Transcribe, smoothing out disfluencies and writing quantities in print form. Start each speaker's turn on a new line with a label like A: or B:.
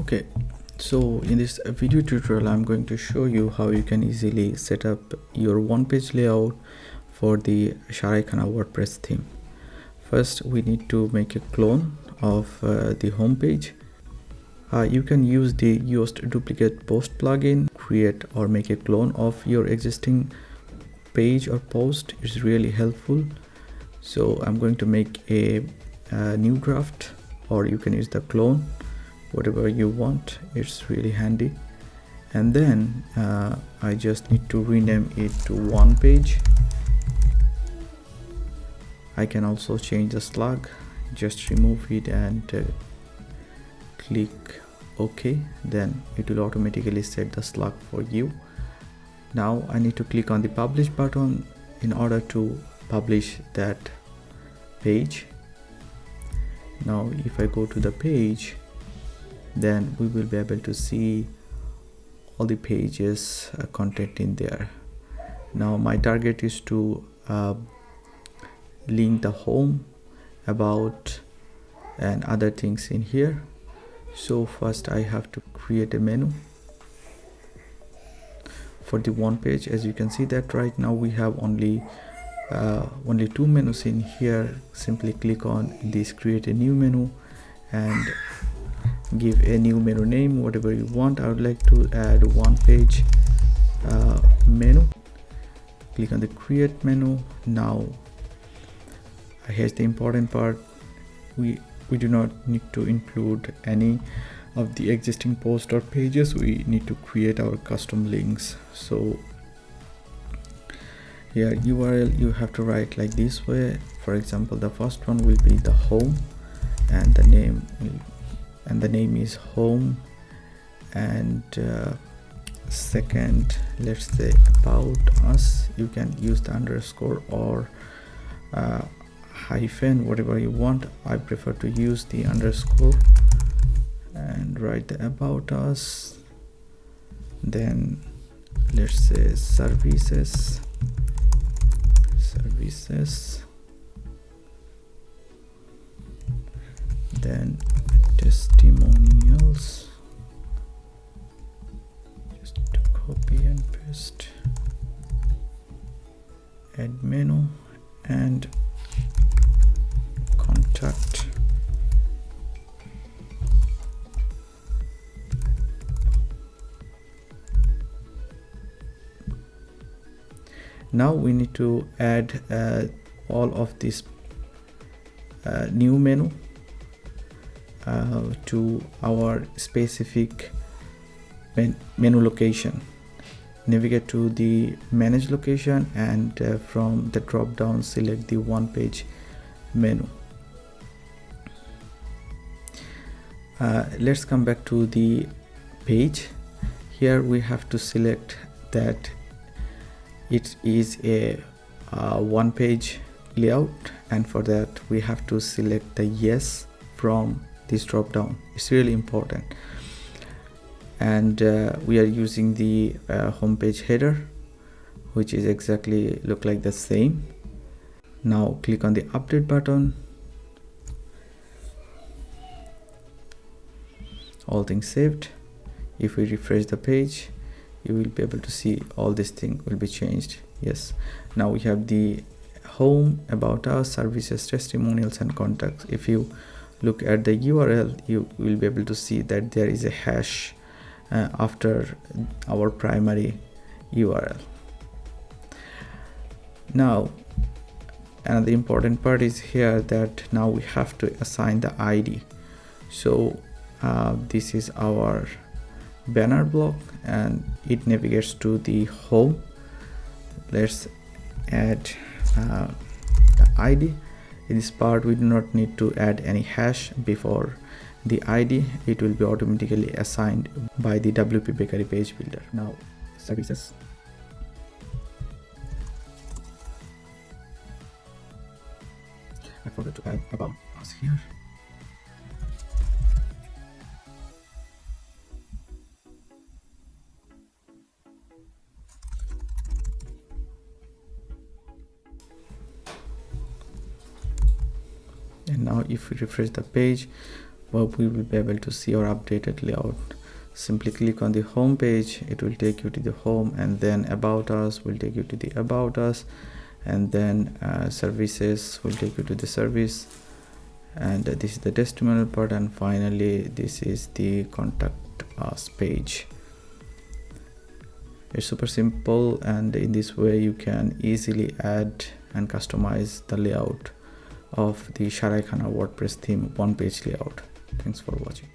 A: Okay, so in this video tutorial I'm going to show you how you can easily set up your one-page layout for the Sharai Khana WordPress theme. First we need to make a clone of the home page. You can use the Yoast duplicate post plugin, create or make a clone of your existing page or post. It's really helpful. So I'm going to make a new draft, or you can use the clone, whatever you want. It's really handy. And then I just need to rename it to one page. I can also change the slug, just remove it and click OK, then it will automatically set the slug for you. Now I need to click on the publish button in order to publish that page. Now if I go to the page, then we will be able to see all the pages content in there. Now my target is to link the home, about, and other things in here. So first I have to create a menu for the one page. As you can see that right now we have only two menus in here. Simply click on this create a new menu and give a new menu name, whatever you want. I would like to add one page menu. Click on the create menu. Now here's the important part. We do not need to include any of the existing posts or pages. We need to create our custom links. So here URL you have to write like this way. For example, the first one will be the home, and the name is home, and second, let's say about us. You can use the underscore or hyphen, whatever you want. I prefer to use the underscore, and write the about us. Then let's say services, then testimonials. Just to copy and paste, add menu, and contact. Now we need to add all of this new menu to our specific menu location. Navigate to the manage location, and from the drop down select the one page menu. Let's come back to the page. Here we have to select that it is a one page layout, and for that we have to select the yes from this drop down. It's really important. And we are using the homepage header, which is exactly look like the same. Now click on the update button. All things saved. If we refresh the page, you will be able to see all this thing will be changed. Yes, now we have the home, about us, services, testimonials, and contacts. If you look at the URL, you will be able to see that there is a hash after our primary URL. Now another important part is here, that now we have to assign the ID. So this is our banner block, and it navigates to the home. Let's add the ID. In this part we do not need to add any hash before the ID. It will be automatically assigned by the WP Bakery page builder. Now services, I forgot to add about us here. And now if we refresh the page, where we will be able to see our updated layout. Simply click on the home page, it will take you to the home, and then about us will take you to the about us, and then services will take you to the service, and this is the testimonial part, and finally this is the contact us page. It's super simple, and in this way you can easily add and customize the layout of the Sharai Khana WordPress theme one page layout. Thanks for watching.